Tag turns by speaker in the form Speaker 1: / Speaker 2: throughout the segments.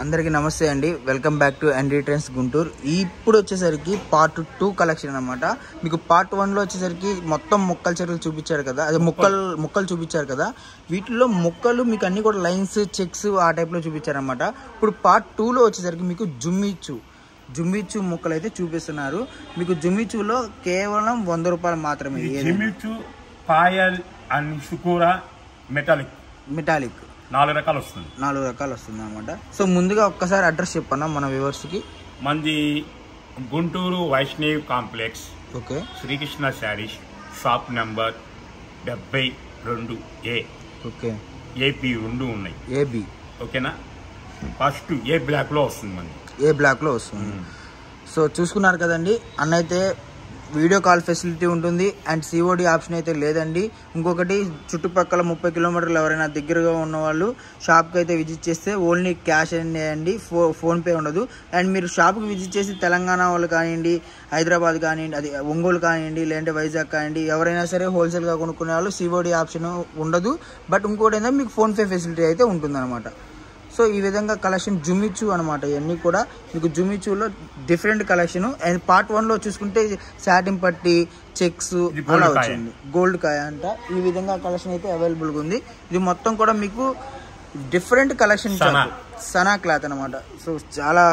Speaker 1: అందరికీ నమస్తే అండి. Welcome back to ND trends Guntur. ఇప్పుడు వచ్చేసరికి పార్ట్ 2 కలెక్షన్ అనమాట. మీకు పార్ట్ 1లో వచ్చేసరికి మొత్తం మొక్కల చెరువులు చూపించారు కదా, అదే మొక్కలు చూపించారు కదా. వీటిలో మొక్కలు మీకు అన్ని కూడా లైన్స్ చెక్స్ ఆ టైప్లో చూపించారనమాట. ఇప్పుడు పార్ట్ 2లో వచ్చేసరికి మీకు జుమ్మిచ్చు మొక్కలు అయితే చూపిస్తున్నారు. మీకు జుమ్మిచ్చులో కేవలం 100 రూపాయలు మాత్రమే.
Speaker 2: జుమ్మిచ్చు పాయల్ అండ్ షుకూరా మెటాలిక్ 4 రకాలు వస్తుంది.
Speaker 1: 4 రకాలు వస్తుంది అనమాట. సో ముందుగా ఒక్కసారి అడ్రస్ చెప్పన్నా మన వ్యూవర్స్కి.
Speaker 2: మంది Guntur Vaishnav complex,
Speaker 1: okay,
Speaker 2: Srikrishna sarees, shop number 72A.
Speaker 1: Okay,
Speaker 2: AP 2 ఉన్నాయి.
Speaker 1: ఏబి
Speaker 2: ఓకేనా. ఫస్ట్ ఏ బ్లాక్ లో వస్తుంది, మంది
Speaker 1: ఏ బ్లాక్లో వస్తుంది. సో చూసుకున్నారు కదండి. అన్న అయితే వీడియో కాల్ ఫెసిలిటీ ఉంటుంది అండ్ COD ఆప్షన్ అయితే లేదండి. ఇంకొకటి చుట్టుపక్కల 30 కిలోమీటర్లు ఎవరైనా దగ్గరగా ఉన్నవాళ్ళు షాప్కి అయితే విజిట్ చేస్తే ఓన్లీ క్యాష్ అండి, ఫోన్పే ఉండదు. అండ్ మీరు షాప్కి విజిట్ చేసి తెలంగాణ వాళ్ళు కానివ్వండి, హైదరాబాద్ కానివ్వండి, అది ఒంగోలు కానివ్వండి, లేదంటే వైజాగ్ కానివ్వండి, ఎవరైనా సరే హోల్సేల్గా కొనుక్కునే వాళ్ళు COD ఆప్షన్ ఉండదు. బట్ ఇంకోటి ఏంటంటే మీకు ఫోన్పే ఫెసిలిటీ అయితే ఉంటుందన్నమాట. సో ఈ విధంగా కలెక్షన్ జుమ్మిచ్చు అనమాట. ఇవన్నీ కూడా మీకు జుమ్మిచ్చులో డిఫరెంట్ కలెక్షన్. అండ్ పార్ట్ 1లో చూసుకుంటే సాటిన్ పట్టి, చెక్స్ అలా వచ్చింది, గోల్డ్ కాయ అంట. ఈ విధంగా కలెక్షన్ అయితే అవైలబుల్గా ఉంది. ఇది మొత్తం కూడా మీకు డిఫరెంట్ కలెక్షన్, సనా క్లాత్ అనమాట. సో చాలా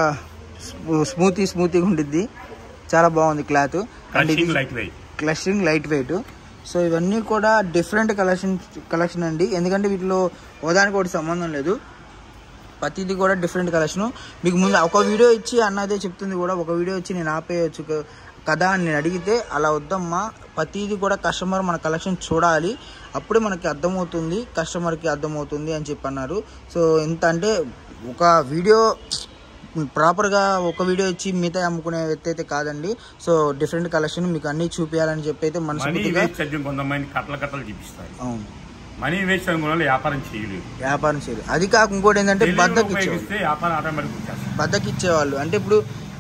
Speaker 1: స్మూతీగా ఉండిద్ది, చాలా బాగుంది cloth. And clustering light weight. So ఇవన్నీ కూడా డిఫరెంట్ కలెక్షన్ అండి. ఎందుకంటే వీటిలో ఓదానికి ఒకటి సంబంధం లేదు, ప్రతిదీ కూడా డిఫరెంట్ కలెక్షన్. మీకు ముందు ఒక వీడియో ఇచ్చి అన్నదే చెప్తుంది కూడా, ఒక వీడియో ఇచ్చి నేను ఆపేయచ్చు కదా అని నేను అడిగితే అలా వద్దమ్మా. ప్రతిదీ కూడా కస్టమర్ మన కలెక్షన్ చూడాలి, అప్పుడే మనకి అర్థమవుతుంది, కస్టమర్కి అర్థమవుతుంది అని చెప్పి అన్నారు. సో ఎంత అంటే ఒక వీడియో ప్రాపర్గా ఒక వీడియో ఇచ్చి మిగతా అమ్ముకునే వ్యక్తి అయితే కాదండి. సో డిఫరెంట్ కలెక్షన్ మీకు అన్ని చూపించాలని చెప్పి అయితే మనస్ఫూర్తిగా.
Speaker 2: కొంతమంది కట్టలు చూపిస్తారు.
Speaker 1: అవును,
Speaker 2: మనీ వేస్ట్ వ్యాపారం చేయలేదు. అది
Speaker 1: కాక ఇంకోటి ఏంటంటే బద్దకిచ్చేవాళ్ళు. అంటే ఇప్పుడు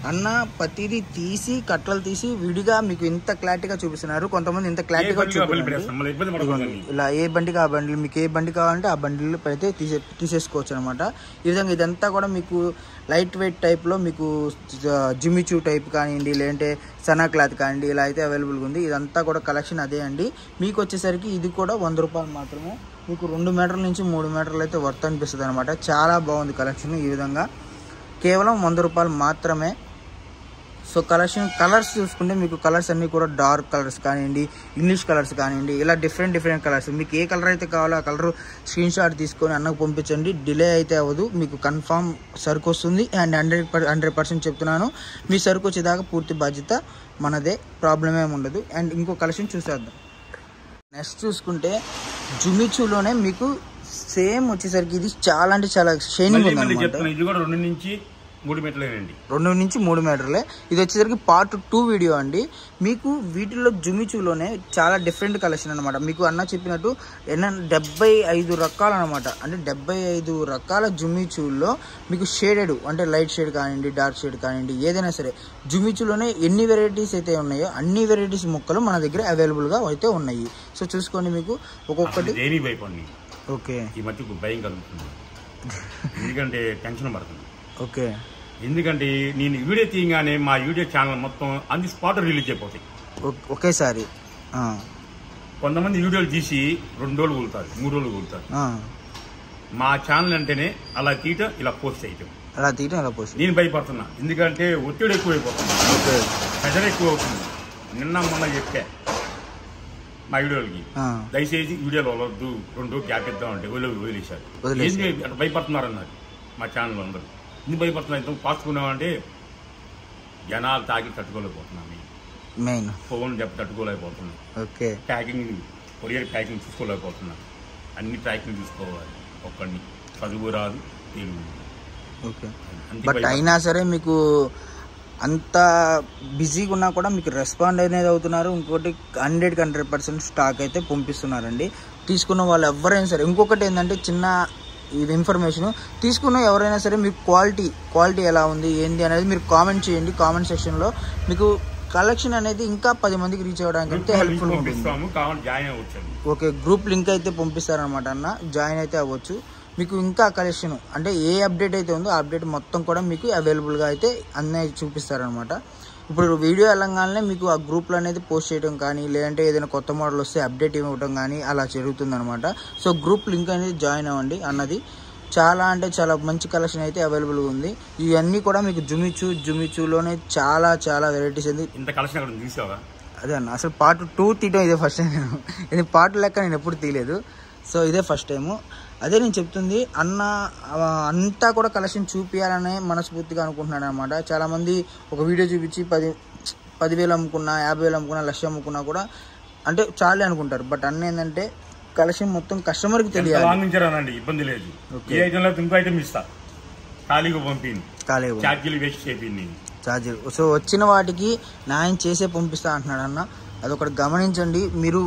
Speaker 1: అన్న ప్రతిదీ తీసి కట్టలు తీసి విడిగా మీకు ఇంత క్లారిటీగా చూపిస్తున్నారు. కొంతమంది ఇంత క్లారిటీగా చూపిస్తున్నారు. ఇలా ఏ బండికి ఆ బండిలు, మీకు ఏ బండి కావాలంటే ఆ బండిలు అయితే తీసేసుకోవచ్చు అనమాట. ఈ విధంగా ఇదంతా కూడా మీకు లైట్ వెయిట్ టైప్లో మీకు జిమ్మిచూ టైప్ కానివ్వండి, లేదంటే సనా క్లాత్ కానివ్వండి, ఇలా అయితే అవైలబుల్గా ఉంది. ఇదంతా కూడా కలెక్షన్ అదే అండి. మీకు వచ్చేసరికి ఇది కూడా 100 రూపాయలు మాత్రమే. మీకు 2 మీటర్ల నుంచి 3 మీటర్లు అయితే వర్త్ అనిపిస్తుంది అనమాట. చాలా బాగుంది కలెక్షన్. ఈ విధంగా కేవలం 100 రూపాయలు మాత్రమే. సో కలర్స్ చూసుకుంటే మీకు కలర్స్ అన్నీ కూడా డార్క్ కలర్స్ కానివ్వండి, ఇంగ్లీష్ కలర్స్ కానివ్వండి, ఇలా డిఫరెంట్ కలర్స్. మీకు ఏ కలర్ అయితే కావాలో ఆ కలర్ స్క్రీన్ షాట్ తీసుకొని అన్నకు పంపించండి. డిలే అయితే అవ్వదు, మీకు కన్ఫామ్ సరుకు వస్తుంది. అండ్ 100% చెప్తున్నాను, మీ సరుకు వచ్చేదాకా పూర్తి బాధ్యత మనదే, ప్రాబ్లం ఏమి ఉండదు. అండ్ ఇంకో కలెక్షన్ చూసేద్దాం. నెక్స్ట్ చూసుకుంటే జుమ్మిచ్చులోనే మీకు సేమ్ వచ్చేసరికి ఇది చాలా అంటే చాలా షైనింగ్ ఉంది అనమాట. 2 నుంచి 3 మీటర్లే. ఇది వచ్చేసరికి పార్ట్ 2 వీడియో అండి. మీకు వీటిలో జుమ్మిచ్చులోనే చాలా డిఫరెంట్ కలెక్షన్ అనమాట. మీకు అన్న చెప్పినట్టు 75 రకాలు అనమాట. అంటే 75 రకాల జుమ్మిచ్చుల్లో మీకు షేడెడ్ అంటే లైట్ షేడ్ కానివ్వండి, డార్క్ షేడ్ కానివ్వండి, ఏదైనా సరే జుమ్మిచ్చులోనే ఎన్ని వెరైటీస్ అయితే ఉన్నాయో అన్ని వెరైటీస్ మొక్కలు మన దగ్గర అవైలబుల్గా అయితే ఉన్నాయి. సో చూసుకోండి, మీకు ఒక్కొక్కటి. ఓకే,
Speaker 2: ఈ మధ్య భయం కలుగుతుంది, ఎందుకంటే టెన్షన్ పడుతుంది.
Speaker 1: ఓకే,
Speaker 2: ఎందుకంటే నేను వీడియో తీయగానే మా యూట్యూబ్ ఛానల్ మొత్తం ఆన్ ది స్పాట్ రిలీజ్ అయిపోతాయి
Speaker 1: ఒకేసారి.
Speaker 2: కొంతమంది వీడియోలు తీసి 2 రోజులు కూలుతారు, 3 రోజులు కూలుతారు. మా ఛానల్ అంటేనే అలా తీయటం, ఇలా పోస్ట్ చేయటం. నేను భయపడుతున్నా, ఎందుకంటే ఒత్తిడి ఎక్కువైపోతుంది, ప్రెషర్ ఎక్కువ అవుతుంది. నిన్న మొన్న చెప్పా మా వీడియోలకి, దయచేసి వీడియోలు వదలొద్దు, 2 రోజులు గ్యాప్ ఇద్దామంటే వదిలేశారు. ఏంటి అట్లా భయపడుతున్నారు అన్నారు మా ఛానల్ అందరూ. ఎందుకు భయపడుతున్నా, ఇంత ఫాస్ట్ ఉన్నామంటే జనాలు తాగి తట్టుకోలేకపోతున్నాం,
Speaker 1: మెయిన్
Speaker 2: ఫోన్ చెప్పి తట్టుకోలేకపోతున్నాం, ప్యాకింగ్ కొరియర్ ప్యాకింగ్ చూసుకోలేకపోతున్నాం. అన్ని ప్యాకింగ్ చూసుకోవాలి, ఒక్కడిని చదువు రాదు, తెలుగు.
Speaker 1: బట్ అయినా సరే మీకు అంత బిజీగా ఉన్నా కూడా మీకు రెస్పాండ్ అనేది అవుతున్నారు. ఇంకోటి 100% స్టాక్ అయితే పంపిస్తున్నారండి. తీసుకున్న వాళ్ళు ఎవరైనా సరే. ఇంకొకటి ఏంటంటే చిన్న ఇది ఇన్ఫర్మేషన్, తీసుకున్న ఎవరైనా సరే మీకు క్వాలిటీ ఎలా ఉంది ఏంది అనేది మీరు కామెంట్ చేయండి. కామెంట్ సెక్షన్లో మీకు కలెక్షన్ అనేది ఇంకా 10 మందికి రీచ్ అవ్వడానికి అయితే హెల్ప్ఫుల్ ఉంటుంది. ఓకే, గ్రూప్ లింక్ అయితే పంపిస్తారనమాట అన్న, జాయిన్ అయితే అవ్వచ్చు. మీకు ఇంకా కలెక్షన్ అంటే ఏ అప్డేట్ అయితే ఉందో ఆ అప్డేట్ మొత్తం కూడా మీకు అవైలబుల్గా అయితే అన్నీ చూపిస్తారనమాట. ఇప్పుడు వీడియో వెళ్ళంగానే మీకు ఆ గ్రూప్లో అనేది పోస్ట్ చేయడం కానీ లేదంటే ఏదైనా కొత్త మోడల్ వస్తే అప్డేట్ ఇవ్వడం కానీ అలా జరుగుతుందనమాట. సో గ్రూప్ లింక్ అనేది జాయిన్ అవ్వండి అన్నది. చాలా అంటే చాలా మంచి కలెక్షన్ అయితే అవైలబుల్గా ఉంది. ఇవన్నీ కూడా మీకు జుమిచూలోనే చాలా చాలా వెరైటీస్ ఉంది.
Speaker 2: ఇంత కలెక్షన్ అక్కడ చూసావా?
Speaker 1: అదే అన్న అసలు పార్ట్ 2 తీయడం ఇదే ఫస్ట్ టైం. నేను ఇది పార్ట్ లెక్క నేను ఎప్పుడు తీయలేదు. సో ఇదే ఫస్ట్ టైము. అదే నేను చెప్తుంది అన్న అంతా కూడా కలెక్షన్ చూపించాలనే మనస్ఫూర్తిగా అనుకుంటున్నాను అనమాట. చాలామంది ఒక వీడియో చూపించి 10,000 అమ్ముకున్నా 50,000 అమ్ముకున్నా 1,00,000 అమ్ముకున్నా కూడా అంటే చాలే అనుకుంటారు. బట్ అన్న ఏంటంటే కలెక్షన్ మొత్తం కస్టమర్కి తెలియాలి.
Speaker 2: ఇబ్బంది లేదు. ఏ ఐటెంలో ఇంకో ఐటెం ఇస్తా, ఖాళీగా పంపింది, ఛార్జీలు వేస్ట్ చేయింది
Speaker 1: ఛార్జీలు. సో వచ్చిన వాటికి న్యాయం చేసే పంపిస్తా అంటున్నాడు అన్న. అదొకటి గమనించండి. మీరు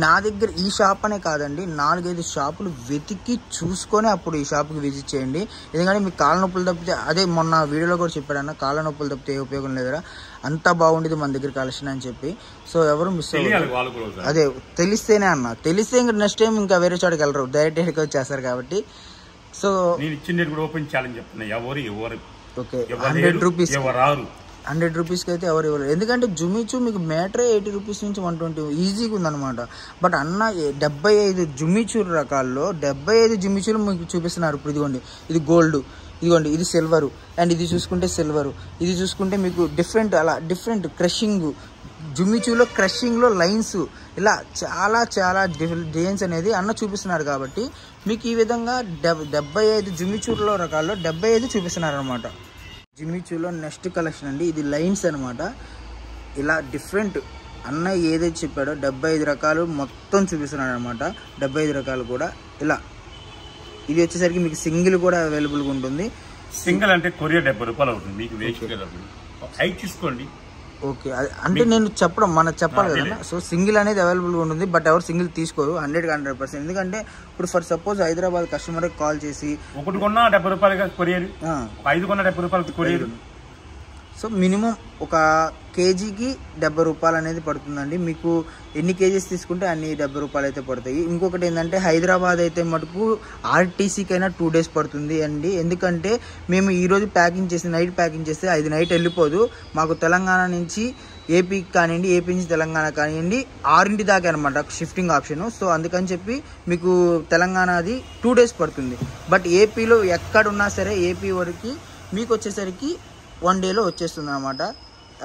Speaker 1: నా దగ్గర ఈ షాప్ అనే కాదండి 4-5 షాపులు వెతికి చూసుకొని అప్పుడు ఈ షాప్కి విజిట్ చేయండి. ఎందుకంటే మీకు కాళ్ళ నొప్పులు తప్పితే అదే మొన్న వీడియోలో కూడా చెప్పాడన్న, కాళ్ళ నొప్పులు తప్పితే ఏ ఉపయోగం లేదురా, అంతా బాగుండేది మన దగ్గర కలెక్షన్ అని చెప్పి. సో ఎవరు మిస్ అవ్వదు. అదే తెలిస్తేనే అన్న, తెలిస్తే ఇంకా నెక్స్ట్ టైం ఇంకా వేరే చోటకి వెళ్ళరు, డైరెక్ట్ ఇక్కడికి వచ్చేస్తారు కాబట్టి. సో
Speaker 2: ఓపెన్ ఛాలెంజ్ చెప్తున్నా,
Speaker 1: ఓకే 100 రూపీస్కి అయితే ఎవరు ఇవ్వరు. ఎందుకంటే జుమిచూ మీకు మీటరే 80 రూపీస్ నుంచి 120 ఈజీగా ఉందన్నమాట. బట్ అన్న 75 జుమిచూ రకాల్లో 75 జుమిచూలు మీకు చూపిస్తున్నారు. ఇప్పుడు ఇదిగోండి, ఇది గోల్డ్, ఇదిగోండి ఇది సిల్వరు, అండ్ ఇది చూసుకుంటే సిల్వరు, ఇది చూసుకుంటే మీకు డిఫరెంట్ అలా డిఫరెంట్ క్రషింగ్, జుమిచూలో క్రషింగ్లో లైన్స్, ఇలా చాలా చాలా డిజైన్స్ అనేది అన్న చూపిస్తున్నారు. కాబట్టి మీకు ఈ విధంగా 75 జుమిచూలో రకాల్లో 75 చూపిస్తున్నారు అనమాట. జిమ్మిచూలో నెక్స్ట్ కలెక్షన్ అండి, ఇది లైన్స్ అనమాట. ఇలా డిఫరెంట్ అన్న ఏదైతే చెప్పాడో 75 రకాలు మొత్తం చూపిస్తున్నాడు అనమాట. 75 రకాలు కూడా ఇలా. ఇది వచ్చేసరికి మీకు సింగిల్ కూడా అవైలబుల్గా ఉంటుంది.
Speaker 2: సింగిల్ అంటే కొరియర్ 70 రూపాయలు అవుతుంది మీకు, వేస్ట్ తీసుకోండి.
Speaker 1: ఓకే, అంటే నేను చెప్పాలి కదా. సో సింగిల్ అనేది అవైలబుల్గా ఉంటుంది. బట్ ఎవరు సింగిల్ తీసుకోరు 100%. ఎందుకంటే ఇప్పుడు ఫర్ సపోజ్ హైదరాబాద్ కస్టమర్కి కాల్ చేసి
Speaker 2: ఒకటి కొన్నా 70 రూపాయలు కొరియర్, 5 కొన్నా 70 రూపాయలు కొరియర్.
Speaker 1: సో మినిమం ఒక కేజీకి 70 రూపాయలు అనేది పడుతుందండి. మీకు ఎన్ని కేజీస్ తీసుకుంటే అన్ని 70 రూపాయలు అయితే పడతాయి. ఇంకొకటి ఏంటంటే హైదరాబాద్ అయితే మటుకు ఆర్టీసీకైనా 2 days పడుతుంది అండి. ఎందుకంటే మేము ఈరోజు ప్యాకింగ్ చేసి నైట్ ప్యాకింగ్ చేస్తే 5 night వెళ్ళిపోదు. మాకు తెలంగాణ నుంచి ఏపీకి కానివ్వండి, ఏపీ నుంచి తెలంగాణ కానివ్వండి 6 దాకా అనమాట షిఫ్టింగ్ ఆప్షన్. సో అందుకని చెప్పి మీకు తెలంగాణది 2 days పడుతుంది. బట్ ఏపీలో ఎక్కడున్నా సరే ఏపీ వరకు మీకు వచ్చేసరికి 1 dayలో వచ్చేస్తుంది అనమాట.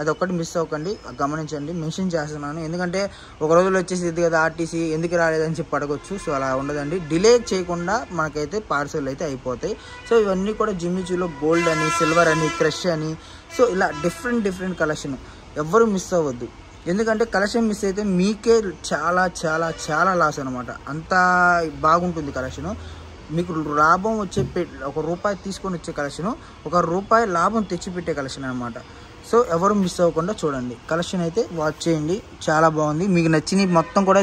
Speaker 1: అదొక్కటి మిస్ అవ్వకండి, గమనించండి. మెన్షన్ చేస్తున్నాను ఎందుకంటే ఒక రోజులో వచ్చేసి కదా ఆర్టీసీ ఎందుకు రాలేదని చెప్పి అడగొచ్చు. సో అలా ఉండదండి, డిలే చేయకుండా మనకైతే పార్సల్ అయితే అయిపోతాయి. సో ఇవన్నీ కూడా జిమ్మిచూలో గోల్డ్ అని, సిల్వర్ అని, క్రష్ అని, సో ఇలా డిఫరెంట్ కలెక్షన్. ఎవ్వరు మిస్ అవ్వద్దు. ఎందుకంటే కలెక్షన్ మిస్ అయితే మీకే చాలా చాలా చాలా లాస్ అనమాట. అంత బాగుంటుంది కలెక్షను. మీకు లాభం వచ్చే ₹1 తీసుకొని వచ్చే కలెక్షను, ₹1 లాభం తెచ్చిపెట్టే కలెక్షన్ అనమాట. సో ఎవరు మిస్ అవ్వకుండా చూడండి. కలెక్షన్ అయితే వాచ్ చేయండి, చాలా బాగుంది. మీకు నచ్చిన మొత్తం కూడా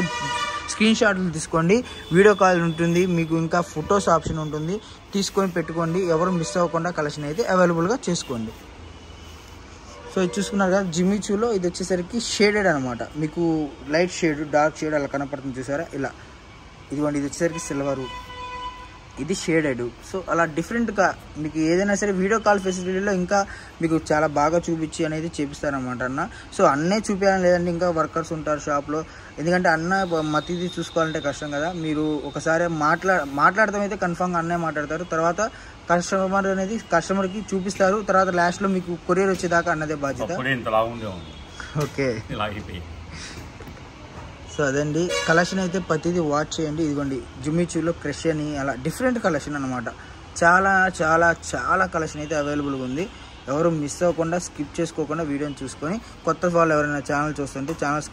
Speaker 1: స్క్రీన్ షాట్లు తీసుకోండి, వీడియో కాల్ ఉంటుంది, మీకు ఇంకా ఫొటోస్ ఆప్షన్ ఉంటుంది, తీసుకొని పెట్టుకోండి. ఎవరు మిస్ అవ్వకుండా కలెక్షన్ అయితే అవైలబుల్గా చేసుకోండి. సో ఇది చూసుకున్నారు కదా జిమ్మిచూలో. ఇది వచ్చేసరికి షేడెడ్ అనమాట. మీకు లైట్ షేడ్, డార్క్ షేడ్ అలా కనపడుతుంది చూసారా ఇలా. ఇదిగోండి, ఇది వచ్చేసరికి సిల్వరు, ఇది షేడెడ్. సో అలా డిఫరెంట్గా మీకు ఏదైనా సరే వీడియో కాల్ ఫెసిలిటీలో ఇంకా మీకు చాలా బాగా చూపించి అనేది చేపిస్తారనమాట అన్న. సో అన్నే చూపించాలని లేదంటే ఇంకా వర్కర్స్ ఉంటారు షాప్లో. ఎందుకంటే అన్న మతిది చూసుకోవాలంటే కష్టం కదా. మీరు ఒకసారి మాట్లాడతాం అయితే కన్ఫామ్గా అన్నే మాట్లాడతారు. తర్వాత కస్టమర్కి చూపిస్తారు. తర్వాత లాస్ట్లో మీకు కొరియర్ వచ్చేదాకా అన్నదే బాధ్యత. ఓకే, సో అదండి కలెక్షన్ అయితే ప్రతిదీ వాచ్ చేయండి. ఇదిగోండి జిమ్మిచూలో క్రష్ అని అలా డిఫరెంట్ కలెక్షన్ అనమాట. చాలా చాలా చాలా కలెక్షన్ అయితే అవైలబుల్గా ఉంది. ఎవరు మిస్ అవ్వకుండా స్కిప్ చేసుకోకుండా వీడియోని చూసుకొని, కొత్త వాళ్ళు ఎవరైనా ఛానల్ చూస్తుంటే ఛానల్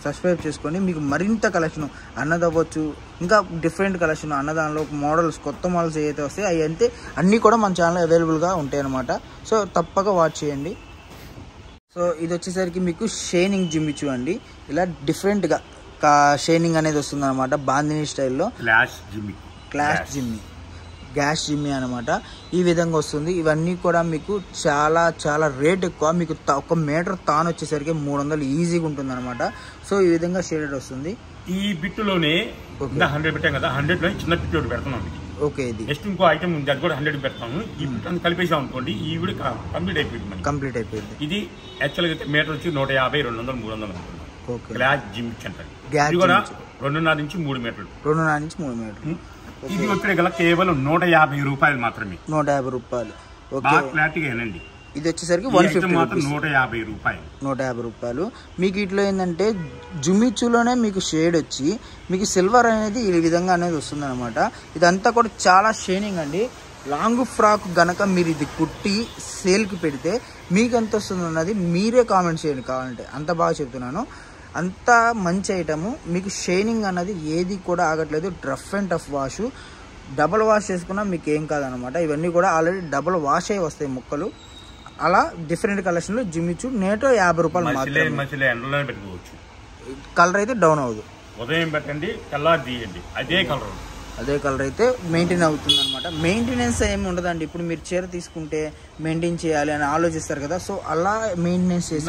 Speaker 1: సబ్స్క్రైబ్ చేసుకొని మీకు మరింత కలెక్షన్ అన్నదవ్వచ్చు, ఇంకా డిఫరెంట్ కలెక్షన్ అన్నదానిలో మోడల్స్, కొత్త మోడల్స్ ఏవైతే వస్తాయి అవి అంతే అన్నీ కూడా మన ఛానల్ అవైలబుల్గా ఉంటాయి అనమాట. సో తప్పక వాచ్ చేయండి. సో ఇది వచ్చేసరికి మీకు షైనింగ్ జిమ్మిచూ అండి. ఇలా డిఫరెంట్గా షైనింగ్ అనేది వస్తుంది అనమాట. బాందిని స్టైల్లో గ్యాస్ జిమ్మి అనమాట. ఈ విధంగా వస్తుంది. ఇవన్నీ కూడా మీకు చాలా చాలా రేట్ ఎక్కువ. మీకు 1 మీటర్ తాను వచ్చేసరికి 300 ఈజీగా ఉంటుంది అనమాట. సో ఈ విధంగా షేడెడ్ వస్తుంది.
Speaker 2: ఈ బిట్టులోనే 100 పెట్టాం కదా, 100లో చిన్న బిట్టు పెడుతున్నాం.
Speaker 1: ఓకే. ఇది
Speaker 2: నెక్స్ట్ ఇంకో ఐటమ్ ఉంది, అది కూడా 100 పెడతాము. ఈ కలిపేసాం అనుకోండి, ఈ వీడియో కంప్లీట్ అయిపోయింది. ఇది యాక్చువల్గా అయితే మీటర్ వచ్చి 150, 200, 300 అనుకున్నాం. గ్లాస్ జిమ్ అంటారు. ఇది కూడా 2.5 నుంచి 3 మీటర్లు. 2.5 నుంచి 3 మీటర్లు. ఇది వచ్చే గల కేవలం 150 రూపాయలు మాత్రమే. 150 రూపాయలు. బాగా క్లారిటీగా ఏనండి. ఇది వచ్చేసరికి 150 150 రూపాయలు. 150 రూపాయలు. మీకు ఇట్లా ఏంటంటే జుమిచ్చులోనే మీకు షేడ్ వచ్చి మీకు సిల్వర్ అనేది ఈ విధంగా అనేది వస్తుంది అనమాట. ఇదంతా కూడా చాలా షైనింగ్ అండి. లాంగ్ ఫ్రాక్ గనక మీరు ఇది కుట్టి సేల్కి పెడితే మీకు ఎంత వస్తుంది అన్నది మీరే కామెంట్ చేయండి కావాలంటే, అంత బాగా చెప్తున్నాను. అంత మంచి ఐటము. మీకు షైనింగ్ అన్నది ఏది కూడా ఆగట్లేదు. Rough and tough wash, double wash చేసుకున్నా మీకు ఏం కాదనమాట. ఇవన్నీ కూడా ఆల్రెడీ డబల్ వాష్ అయి వస్తాయి ముక్కలు. అలా డిఫరెంట్ కలెక్షన్లో జిమ్మిచ్చు నేటో 50 రూపాయలు మాత్రమే. కలర్ అయితే డౌన్ అవ్వదు. ఉదయం పెట్టండి, కలర్ తీయండి, అదే కలర్ అయితే మెయింటైన్ అవుతుంది అనమాట. మెయింటెనెన్స్ ఏమి ఉండదండి. ఇప్పుడు మీరు చీర తీసుకుంటే మెయింటైన్ చేయాలి అని ఆలోచిస్తారు కదా, సో అలా మెయింటెనెన్స్ చేసి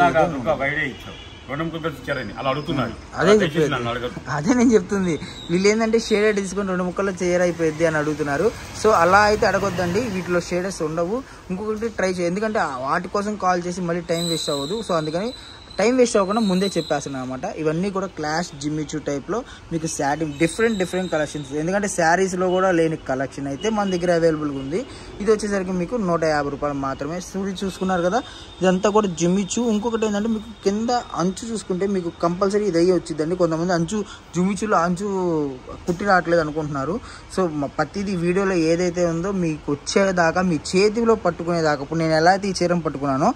Speaker 2: అదే నేను చెప్తుంది. వీళ్ళు ఏంటంటే షేడెడ్ తీసుకొని 2 ముక్కల్లో చీర అయిపోయింది అని అడుగుతున్నారు. సో అలా అయితే అడగొద్దండి, వీటిలో షేడెస్ ఉండవు. ఇంకొకటి ట్రై చేయండి, ఎందుకంటే వాటి కోసం కాల్ చేసి మళ్ళీ టైం వేస్ట్ అవ్వదు. సో అందుకని టైం వేస్ట్ అవ్వకుండా ముందే చెప్పేస్తున్నాను అనమాట. ఇవన్నీ కూడా క్లాష్ జిమ్మిచూ టైప్లో మీకు శారీ డిఫరెంట్ కలెక్షన్స్, ఎందుకంటే శారీస్లో కూడా లేని కలెక్షన్ అయితే మన దగ్గర అవైలబుల్గా ఉంది. ఇది వచ్చేసరికి మీకు 150 రూపాయలు మాత్రమే. చూసుకున్నారు కదా, ఇదంతా కూడా జిమ్మిచూ. ఇంకొకటి ఏంటంటే మీకు కింద అంచు చూసుకుంటే మీకు కంపల్సరీ ఇది అయ్యే వచ్చిందండి. కొంతమంది జిమ్మిచూలో అంచు కుట్టి రావట్లేదు అనుకుంటున్నారు. సో ప్రతిదీ వీడియోలో ఏదైతే ఉందో మీకు వచ్చేదాకా మీ చేతిలో పట్టుకునేదాకా, ఇప్పుడు నేను ఎలా అయితే ఈ చీరను పట్టుకున్నానో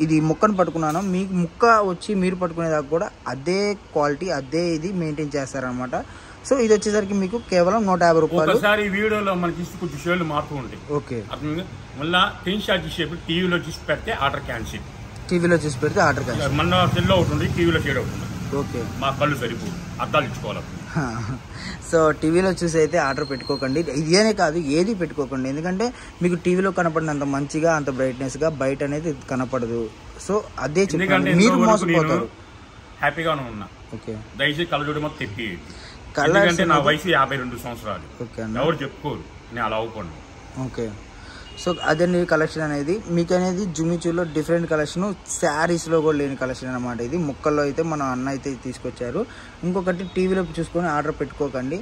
Speaker 2: ఇది ముక్కను పట్టుకున్నానో, మీకు ముక్క వచ్చి మీరు పట్టుకునేదాకా కూడా అదే క్వాలిటీ అదే ఇది మెయింటైన్ చేస్తారనమాట. సో ఇది వచ్చేసరికి మీకు కేవలం 150 రూపాయలు. ఒకసారి వీడియోలో మనకి కొంచెం షేర్లు మారుతూ ఉంటాయి. ఓకే. మళ్ళీ స్క్రీన్ షాట్ చేసి టీవీలో చూసి పెడితే ఆర్డర్ క్యాన్సిల్. టీవీలో చూసి పెడితే ఆర్డర్ క్యాన్సిల్. మన సెల్లో ఒకటి ఉంది, టీవీలో షేడ్ అవుతుంది. ఓకే. మా కళ్ళు సరిపోదు, అద్దాలు ఇచ్చుకోవాలి. సో టీవీలో చూసి అయితే ఆర్డర్ పెట్టుకోకండి. ఇదేనే కాదు, ఏది పెట్టుకోకండి. ఎందుకంటే మీకు టీవీలో కనపడినంత మంచిగా అంత బ్రైట్నెస్గా బయట అనేది కనపడదు. సో అదే చెప్పండి, మీరు మోసపోతారు. హ్యాపీగానే ఉన్నా. ఓకే. దయచేసి కళ్ళజోడు మొత్తం తెప్పి, ఎందుకంటే నా వయసు 52 సంవత్సరాలు. ఓకే. ఎవరు చెప్పుకోరు, నేను అలా అవ్వకుండా. ఓకే. సో అదే కలెక్షన్ అనేది మీకు అనేది జుమిచూలో డిఫరెంట్ కలెక్షన్, శారీస్లో కూడా లేని కలెక్షన్ అనమాట. ఇది ముక్కల్లో అయితే మన అన్న అయితే తీసుకొచ్చారు. ఇంకొకటి టీవీలో చూసుకొని ఆర్డర్ పెట్టుకోకండి.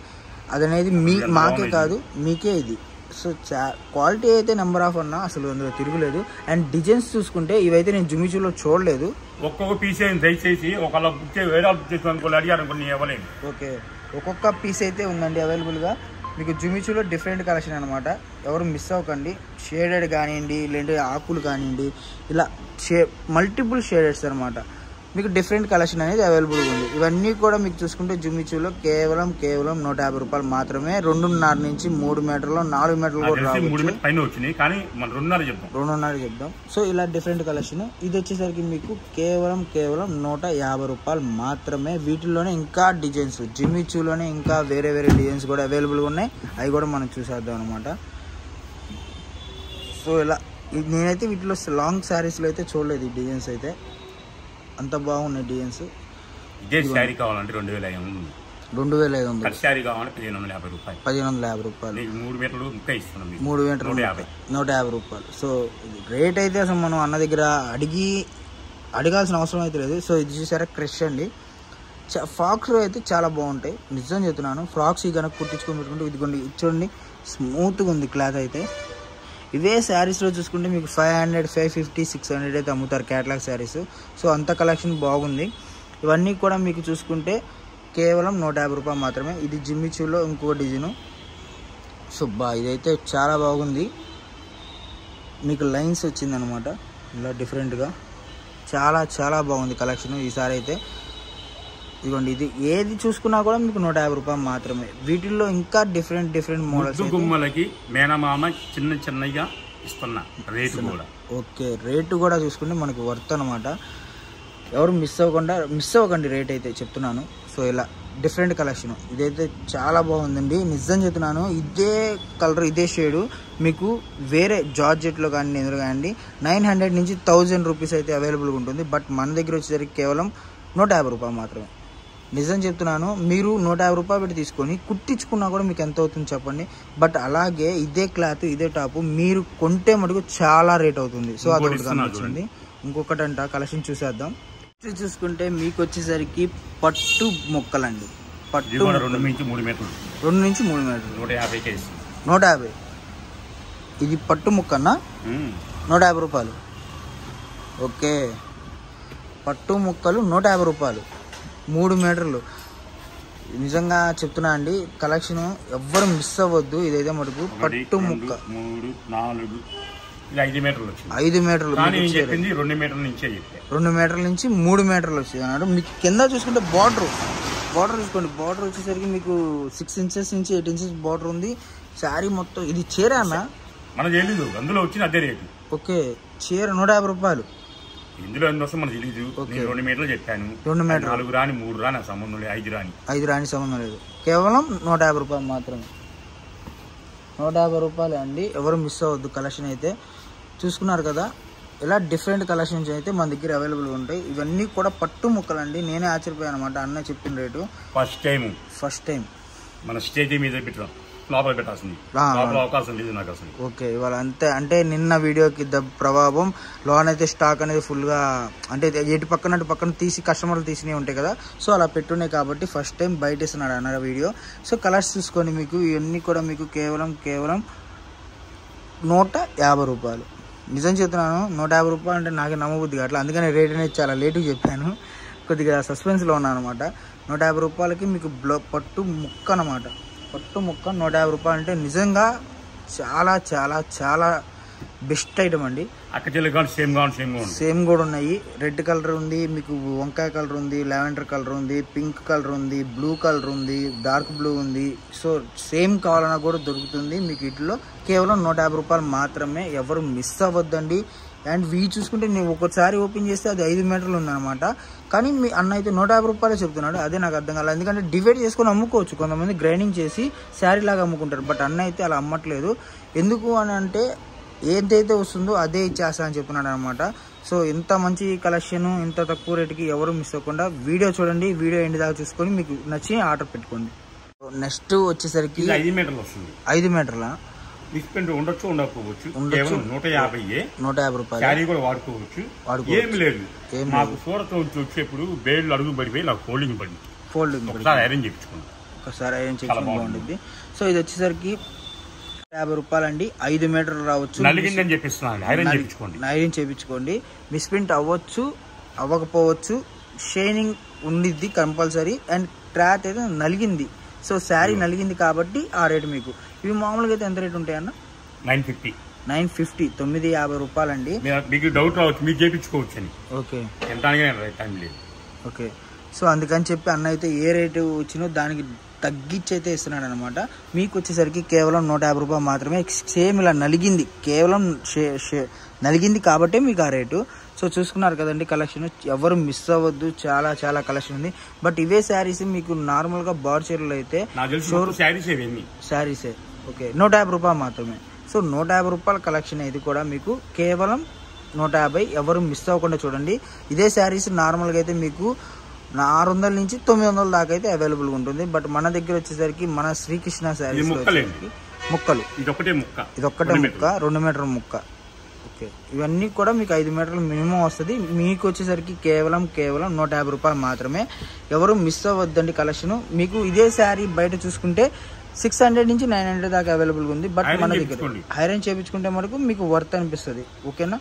Speaker 2: అదనేది మాకే కాదు మీకే ఇది. సో క్వాలిటీ అయితే నెంబర్ ఆఫ్ అన్న, అసలు అందులో తిరుగులేదు. అండ్ డిజైన్స్ చూసుకుంటే ఇవైతే నేను జుమిచూలో చూడలేదు. ఒక్కొక్క పీస్ దయచేసి ఒకళ్ళ బుక్ చేసి అడిగారు అనుకోండి, ఇవ్వలేదు. ఓకే. ఒక్కొక్క పీస్ అయితే ఉందండి అవైలబుల్గా మీకు జుమిచూలో డిఫరెంట్ కలెక్షన్ అనమాట. ఎవరు మిస్ అవ్వకండి. షేడెడ్ కానివ్వండి, లేదంటే ఆకులు కానివ్వండి, ఇలా మల్టిపుల్ షేడెడ్స్ అనమాట. మీకు డిఫరెంట్ కలెక్షన్ అనేది అవైలబుల్గా ఉంది. ఇవన్నీ కూడా మీకు చూసుకుంటే జుమిచూలో కేవలం 150 రూపాయలు మాత్రమే. 2.5 నుంచి 3 మీటర్లు, 4 మీటర్లు కూడా రావచ్చు. 2.5 చెప్దాం. సో ఇలా డిఫరెంట్ కలెక్షన్. ఇది వచ్చేసరికి మీకు కేవలం 150 రూపాయలు మాత్రమే. వీటిల్లోనే ఇంకా డిజైన్స్, జుమిచూలోనే ఇంకా వేరే డిజైన్స్ కూడా అవైలబుల్గా ఉన్నాయి. అవి కూడా మనం చూసేద్దాం అనమాట. సో ఇలా నేనైతే వీటిలో లాంగ్ శారీస్లో అయితే చూడలేదు ఈ డిజైన్స్ అయితే. అంత బాగున్నాయి డిజైన్స్. ఇదే శారీ కావాలంటే 2500, శారీ కావాలంటే 1550 రూపాయలు. 1550 రూపాయలు. 3 మీటర్లు ఇంకా ఇస్తున్నాం. 3 మీటర్లు 150 రూపాయలు. సో రేట్ అయితే అసలు మనం అన్న దగ్గర అడగాల్సిన అవసరం అయితే లేదు. సో ఇది చూసారా క్రష్ అండి. ఫ్రాక్స్ అయితే చాలా బాగుంటాయి, నిజం చెప్తున్నాను. ఫ్రాక్స్ ఈ కనుక కుట్టించుకొని పెట్టుకుంటే ఇదిగోండి, చూడండి స్మూత్గా ఉంది క్లాత్ అయితే. ఇవే శారీస్లో చూసుకుంటే మీకు 500, 550, 600 అయితే అమ్ముతారు క్యాటలాగ్ శారీస్. సో అంత కలెక్షన్ బాగుంది. ఇవన్నీ కూడా మీకు చూసుకుంటే కేవలం 150 రూపాయలు మాత్రమే. ఇది జిమ్మిచూలో ఇంకో డిజైను. సో ఇదైతే చాలా బాగుంది. మీకు లైన్స్ వచ్చిందనమాట ఇలా డిఫరెంట్గా. చాలా బాగుంది కలెక్షన్ ఈసారి అయితే. ఇదిగోండి, ఇది ఏది చూసుకున్నా కూడా మీకు 150 రూపాయలు మాత్రమే. వీటిల్లో ఇంకా డిఫరెంట్ మోడల్స్. గుమ్మలకి మేనమామ చిన్నగా ఇస్తున్నా రేటు కూడా. ఓకే. రేటు కూడా చూసుకుంటే మనకి వర్త్ అనమాట. ఎవరు మిస్ అవ్వకండి రేట్ అయితే చెప్తున్నాను. సో ఇలా డిఫరెంట్ కలెక్షన్. ఇదైతే చాలా బాగుందండి, నిజం చెప్తున్నాను. ఇదే కలర్ ఇదే షేడు మీకు వేరే జార్జెట్లో కానీ ఎదురు కానీ 900 నుంచి 1000 రూపీస్ అయితే అవైలబుల్గా ఉంటుంది. బట్ మన దగ్గర వచ్చేసరికి కేవలం 150 రూపాయలు మాత్రమే.
Speaker 1: నిజం చెప్తున్నాను, మీరు 150 రూపాయలు పెట్టి తీసుకొని కుట్టించుకున్నా కూడా మీకు ఎంత అవుతుంది చెప్పండి. బట్ అలాగే ఇదే క్లాత్ ఇదే టాప్ మీరు కొంటే మటుకు చాలా రేట్ అవుతుంది. సో అదొకటి గమనించండి. ఇంకొకటంట కలెక్షన్ చూసేద్దాం. చూసుకుంటే మీకు వచ్చేసరికి పట్టు మొక్కలండి. పట్టు
Speaker 2: 2 నుంచి 3 మీటర్లు
Speaker 1: 150. ఇది పట్టు ముక్కన్నా 150 రూపాయలు. ఓకే, పట్టు ముక్కలు 150 రూపాయలు, 3 మీటర్లు. నిజంగా చెప్తున్నా అండి, కలెక్షన్ ఎవ్వరు మిస్ అవ్వద్దు. ఇదైతే మటుకు పట్టు ముక్క
Speaker 2: 3, 4, 5 మీటర్లు
Speaker 1: 5 మీటర్లు
Speaker 2: 2
Speaker 1: మీటర్ల నుంచి 3 మీటర్లు వచ్చేది అన్నాడు. మీకు కింద చూసుకుంటే బార్డర్ చూసుకోండి. బార్డర్ వచ్చేసరికి మీకు 6 ఇంచెస్ నుంచి 8 ఇంచెస్ బార్డర్ ఉంది. శారీ మొత్తం ఇది చీర అన్న
Speaker 2: మనకు తెలియదు, అందులో వచ్చిన అదే రేటు.
Speaker 1: ఓకే, చీర 150 రూపాయలు.
Speaker 2: ఇందులో ఎందుకోసం మనకు తెలియదు. 2 మీటర్లు చెప్పాను.
Speaker 1: 2 మీటర్లు
Speaker 2: 4 రాని 3 రాని సంబంధం లేదు. 5 రాని
Speaker 1: సంబంధం లేదు. కేవలం 150 రూపాయలు మాత్రమే. 150 రూపాయలే అండి. ఎవరు మిస్ అవ్వద్దు. కలెక్షన్ అయితే చూసుకున్నారు కదా, ఇలా డిఫరెంట్ కలెక్షన్స్ అయితే మన దగ్గర అవైలబుల్గా ఉంటాయి. ఇవన్నీ కూడా పట్టు ముక్కలు అండి. నేనే ఆశ్చర్యపోయాను అనమాట అన్న చెప్పిన రేటు. ఫస్ట్ టైం
Speaker 2: మన స్టేజ్ మీద పెట్టడం లోపల పెట్టాల్సింది, అవకాశం లేదు నాకు అసలు.
Speaker 1: ఓకే, ఇవాళ అంతే. అంటే నిన్న వీడియోకి ప్రభావం లోన్ అయితే స్టాక్ అనేది ఫుల్గా, అంటే ఎటు పక్కన తీసి కస్టమర్లు తీసినవి ఉంటాయి కదా, సో అలా పెట్టున్నాయి కాబట్టి ఫస్ట్ టైం బయట ఇస్తున్నాడు అన్న వీడియో. సో కలర్స్ చూసుకొని మీకు ఇవన్నీ కూడా మీకు కేవలం 150 రూపాయలు. నిజం చెప్తున్నాను, 150 రూపాయలు అంటే నాకే నమ్మబుద్ది అట్లా, అందుకని రేట్ అనేది చాలా లేటుగా చెప్పాను. కొద్దిగా సస్పెన్స్లో ఉన్నాను అనమాట. 150 రూపాయలకి మీకు పట్టు ముక్క అనమాట. పట్టు ముక్క 150 రూపాయలు అంటే నిజంగా చాలా చాలా చాలా బెస్ట్ ఐటమ్ అండి. సేమ్ కూడా ఉన్నాయి. రెడ్ కలర్ ఉంది, మీకు వంకాయ కలర్ ఉంది, లావెండర్ కలర్ ఉంది, పింక్ కలర్ ఉంది, బ్లూ కలర్ ఉంది, డార్క్ బ్లూ ఉంది. సో సేమ్ కావాలన్నా కూడా దొరుకుతుంది మీకు. వీటిలో కేవలం 150 రూపాయలు మాత్రమే. ఎవరు మిస్ అవ్వద్దండి. అండ్ చూసుకుంటే నేను ఒకసారి ఓపెన్ చేస్తే అది 5 మీటర్లు ఉందన్నమాట. కానీ మీ అన్న అయితే 150 రూపాయలే చెప్తున్నాడు. అదే నాకు అర్థం కాలేదు. ఎందుకంటే డివైడ్ చేసుకొని అమ్ముకోవచ్చు. కొంతమంది గ్రైండింగ్ చేసి శారీ లాగా అమ్ముకుంటారు. బట్ అన్న అయితే అలా అమ్మట్లేదు. ఎందుకు అని అంటే ఏదైతే వస్తుందో అదే ఇచ్చేస్తా అని చెప్తున్నాడు అనమాట. సో ఇంత మంచి కలెక్షన్ ఇంత తక్కువ రేటుకి ఎవరు మిస్ అవ్వకుండా వీడియో చూడండి. వీడియో ఎండ్ దాకా చూసుకొని మీకు నచ్చి ఆర్డర్ పెట్టుకోండి. నెక్స్ట్ వచ్చేసరికి
Speaker 2: 5 మీటర్లు వస్తుంది.
Speaker 1: 5 మీటర్లా
Speaker 2: ఉండొచ్చు, ఉండకపోవచ్చు. 150
Speaker 1: రూపాయలు.
Speaker 2: శారీ కూడా వాడుకోవచ్చు. ఏమి లేదు. మాకు సూరత్ నుంచి వచ్చేప్పుడు బేళ్ళు అడుగు పడిపోయి నాకు ఫోల్డింగ్ ఒకసారి ఐరన్ చేయించుకోండి,
Speaker 1: బాగుంటుంది. సో ఇది వచ్చేసరికి 50 రూపాయలు అండి. 5 మీటర్లు రావచ్చు.
Speaker 2: నలిగిందని చెప్పిస్తున్నాను, ఐరన్
Speaker 1: చేయించుకోండి. మిస్ప్రింట్ అవ్వచ్చు, అవ్వకపోవచ్చు. షైనింగ్ ఉండిద్ది కంపల్సరీ. అండ్ క్లాత్ అయితే నలిగింది. సో శారీ నలిగింది కాబట్టి ఆ రేటు మీకు. ఇవి మామూలుగా అయితే ఎంత రేట్ ఉంటాయి అన్న?
Speaker 2: 950.
Speaker 1: 950 రూపాయలండి.
Speaker 2: మీకు డౌట్ రావచ్చు, మీరు చేయించుకోవచ్చు అని.
Speaker 1: Okay,
Speaker 2: okay.
Speaker 1: సో అందుకని చెప్పి అన్న అయితే ఏ రేటు వచ్చినో దానికి తగ్గించి అయితే ఇస్తున్నాడు అనమాట. మీకు వచ్చేసరికి కేవలం 150 రూపాయలు మాత్రమే. సేమ్ ఇలా నలిగింది, కేవలం నలిగింది కాబట్టి మీకు ఆ రేటు. సో చూసుకున్నారు కదండి కలెక్షన్. ఎవరు మిస్ అవ్వద్దు. చాలా చాలా కలెక్షన్ ఉంది. బట్ ఇవే శారీస్ మీకు నార్మల్గా బార్ చీరలు అయితే శారీసే. ఓకే, 150 రూపాయలు మాత్రమే. సో 150 రూపాయల కలెక్షన్ ఇది కూడా మీకు కేవలం 150. ఎవరు మిస్ అవ్వకుండా చూడండి. ఇదే శారీస్ నార్మల్గా అయితే మీకు 600 నుంచి 900 దాకా అయితే అవైలబుల్గా ఉంటుంది. బట్ మన దగ్గర వచ్చేసరికి మన శ్రీకృష్ణ శారీస్ ముక్కలు ఇదొక్కటే ముక్క 2 మీటర్ల ముక్క. ఓకే, ఇవన్నీ కూడా మీకు 5 మీటర్లు మినిమం వస్తుంది. మీకు వచ్చేసరికి కేవలం 150 రూపాయలు మాత్రమే. ఎవరు మిస్ అవ్వద్దండి కలెక్షన్. మీకు ఇదే శారీ బయట చూసుకుంటే 600 నుంచి 900 దాకా అవైలబుల్గా ఉంది. బట్ మన దగ్గర ఐరన్ చేయించుకుంటే మనకు మీకు వర్త్ అనిపిస్తుంది. ఓకేనా?